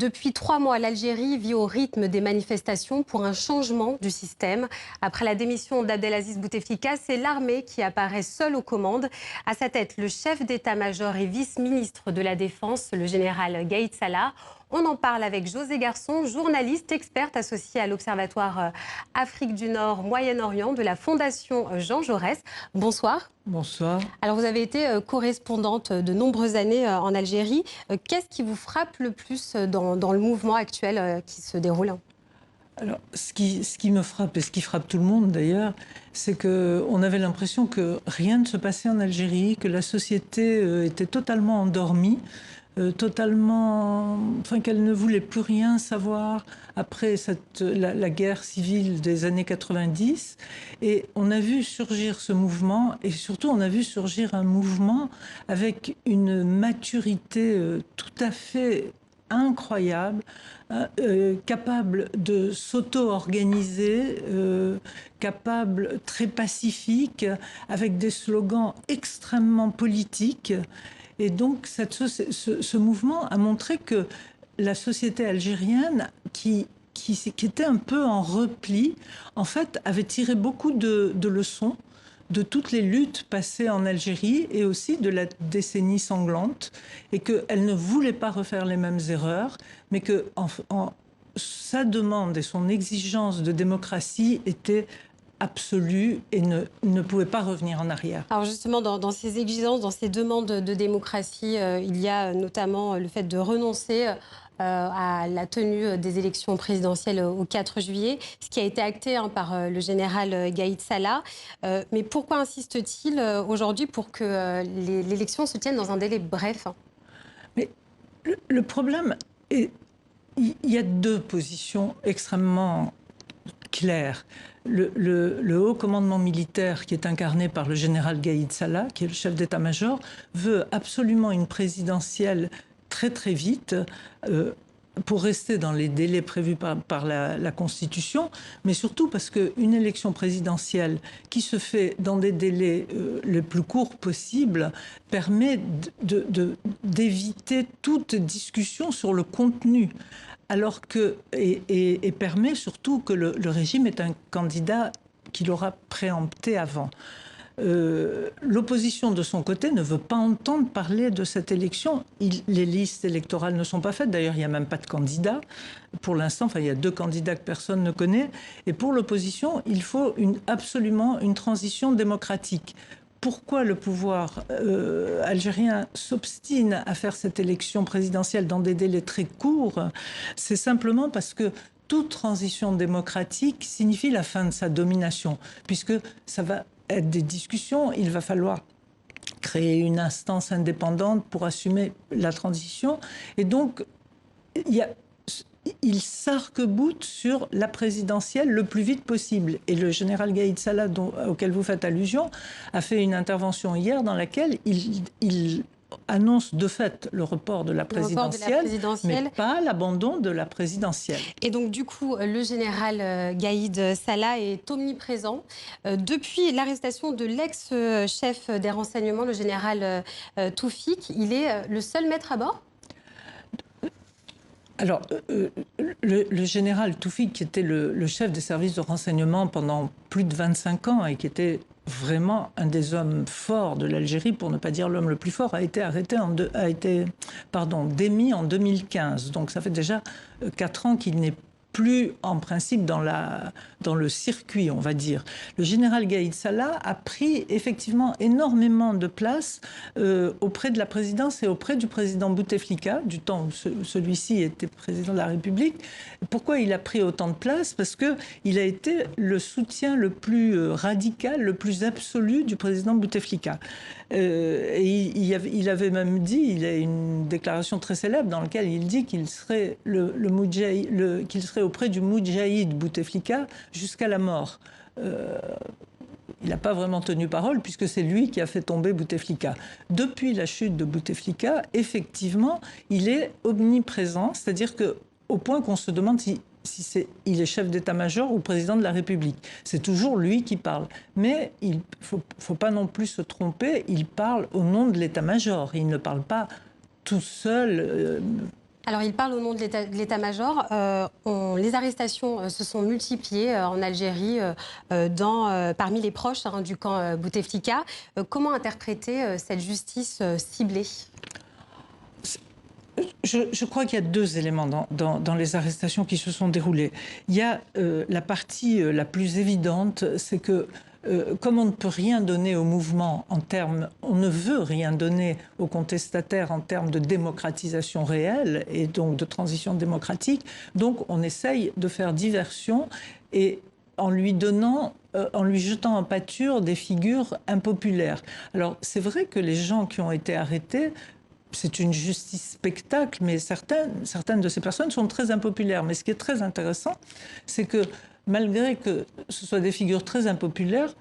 Depuis 3 mois, l'Algérie vit au rythme des manifestations pour un changement du système. Après la démission d'Abdelaziz Bouteflika, c'est l'armée qui apparaît seule aux commandes. À sa tête, le chef d'état-major et vice-ministre de la Défense, le général Gaïd Salah. On en parle avec José Garçon, journaliste, experte associée à l'Observatoire Afrique du Nord, Moyen-Orient de la Fondation Jean Jaurès. Bonsoir. Bonsoir. Alors, vous avez été correspondante de nombreuses années en Algérie. Qu'est-ce qui vous frappe le plus dans le mouvement actuel qui se déroule ? Alors, ce qui me frappe, et ce qui frappe tout le monde d'ailleurs, c'est qu'on avait l'impression que rien ne se passait en Algérie, que la société était totalement endormie, qu'elle ne voulait plus rien savoir après la guerre civile des années 90. Et on a vu surgir ce mouvement, et surtout on a vu surgir un mouvement avec une maturité tout à fait incroyable, capable de s'auto-organiser, capable, très pacifique, avec des slogans extrêmement politiques. Et donc ce mouvement a montré que la société algérienne, qui était un peu en repli, en fait, avait tiré beaucoup de leçons de toutes les luttes passées en Algérie et aussi de la décennie sanglante, et qu'elle ne voulait pas refaire les mêmes erreurs, mais que sa demande et son exigence de démocratie étaient absolue et ne pouvait pas revenir en arrière. Alors justement, dans ces exigences, dans ces demandes de démocratie, il y a notamment le fait de renoncer à la tenue des élections présidentielles au 4 juillet, ce qui a été acté par le général Gaïd Salah. Mais pourquoi insiste-t-il aujourd'hui pour que l'élection se tienne dans un délai bref ? Mais le problème est, il y a deux positions extrêmement claires. Le haut commandement militaire, qui est incarné par le général Gaïd Salah, qui est le chef d'état-major, veut absolument une présidentielle très très vite, pour rester dans les délais prévus par la Constitution, mais surtout parce qu'une élection présidentielle qui se fait dans des délais les plus courts possibles permet d'éviter toute discussion sur le contenu. Alors et permet surtout que le régime ait un candidat qu'il aura préempté avant. L'opposition, de son côté, ne veut pas entendre parler de cette élection. Les listes électorales ne sont pas faites. D'ailleurs, il n'y a même pas de candidat. Pour l'instant, il y a 2 candidats que personne ne connaît. Et pour l'opposition, il faut absolument une transition démocratique. Pourquoi le pouvoir algérien s'obstine à faire cette élection présidentielle dans des délais très courts? C'est simplement parce que toute transition démocratique signifie la fin de sa domination, puisque ça va être des discussions, il va falloir créer une instance indépendante pour assumer la transition. Et donc, il s'arc-boute sur la présidentielle le plus vite possible. Et le général Gaïd Salah, auquel vous faites allusion, a fait une intervention hier dans laquelle il annonce de fait le report de la présidentielle, mais pas l'abandon de la présidentielle. Et donc du coup, le général Gaïd Salah est omniprésent. Depuis l'arrestation de l'ex-chef des renseignements, le général Toufik, il est le seul maître à bord ? Alors, le général Toufik, qui était le chef des services de renseignement pendant plus de 25 ans et qui était vraiment un des hommes forts de l'Algérie, pour ne pas dire l'homme le plus fort, a été démis en 2015. Donc ça fait déjà 4 ans qu'il n'est plus en principe dans le circuit, on va dire. Le général Gaïd Salah a pris effectivement énormément de place auprès de la présidence et auprès du président Bouteflika, du temps où celui-ci était président de la République. Pourquoi il a pris autant de place? Parce qu'il a été le soutien le plus radical, le plus absolu du président Bouteflika. Et il avait même dit, il a une déclaration très célèbre dans laquelle il dit qu'il serait qu'il serait auprès du Moudjahid Bouteflika jusqu'à la mort. Il n'a pas vraiment tenu parole puisque c'est lui qui a fait tomber Bouteflika. Depuis la chute de Bouteflika, effectivement, il est omniprésent, c'est-à-dire qu'au point qu'on se demande si il est chef d'état-major ou président de la République. C'est toujours lui qui parle. Mais il ne faut pas non plus se tromper, il parle au nom de l'état-major. Il ne parle pas tout seul Alors, il parle au nom de l'état-major. Les arrestations se sont multipliées en Algérie parmi les proches du camp Bouteflika. Comment interpréter cette justice ciblée? Je crois qu'il y a deux éléments dans les arrestations qui se sont déroulées. Il y a la partie la plus évidente, c'est que comme on ne peut rien donner au mouvement on ne veut rien donner aux contestataires en termes de démocratisation réelle et donc de transition démocratique, donc on essaye de faire diversion et en lui jetant en pâture des figures impopulaires. Alors c'est vrai que les gens qui ont été arrêtés, c'est une justice spectacle, mais certaines de ces personnes sont très impopulaires. Mais ce qui est très intéressant, c'est que malgré que ce soit des figures très impopulaires,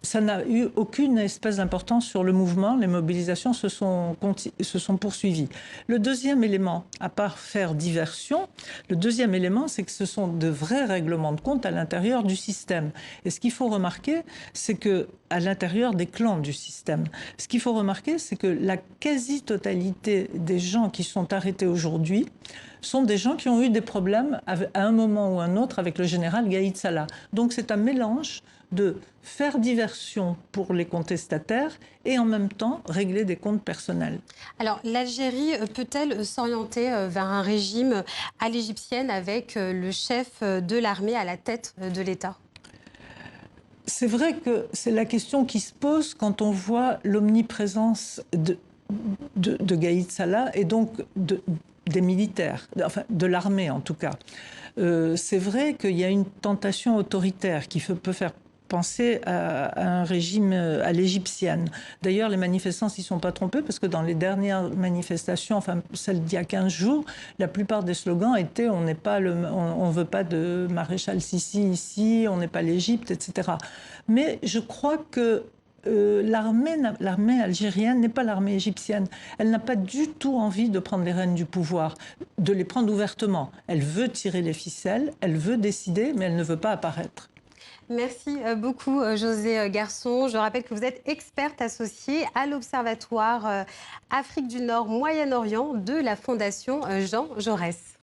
ça n'a eu aucune espèce d'importance sur le mouvement. Les mobilisations se sont poursuivies. Le deuxième élément, à part faire diversion, le deuxième élément, c'est que ce sont de vrais règlements de compte à l'intérieur du système. Et ce qu'il faut remarquer, c'est que à l'intérieur des clans du système. Ce qu'il faut remarquer, c'est que la quasi-totalité des gens qui sont arrêtés aujourd'hui sont des gens qui ont eu des problèmes à un moment ou un autre avec le général Gaïd Salah. Donc c'est un mélange de faire diversion pour les contestataires et en même temps régler des comptes personnels. Alors, l'Algérie peut-elle s'orienter vers un régime à l'égyptienne avec le chef de l'armée à la tête de l'État? C'est vrai que c'est la question qui se pose quand on voit l'omniprésence de Gaïd Salah et donc des militaires, enfin de l'armée en tout cas. C'est vrai qu'il y a une tentation autoritaire qui peut faire penser à un régime à l'égyptienne. D'ailleurs, les manifestants s'y sont pas trompés parce que dans les dernières manifestations, enfin celles d'il y a 15 jours, la plupart des slogans étaient on veut pas de maréchal Sissi ici, on n'est pas l'Égypte, etc. Mais je crois que l'armée algérienne n'est pas l'armée égyptienne. Elle n'a pas du tout envie de prendre les rênes du pouvoir, de les prendre ouvertement. Elle veut tirer les ficelles, elle veut décider, mais elle ne veut pas apparaître. Merci beaucoup, José Garçon. Je rappelle que vous êtes experte associée à l'Observatoire Afrique du Nord, Moyen-Orient de la Fondation Jean Jaurès.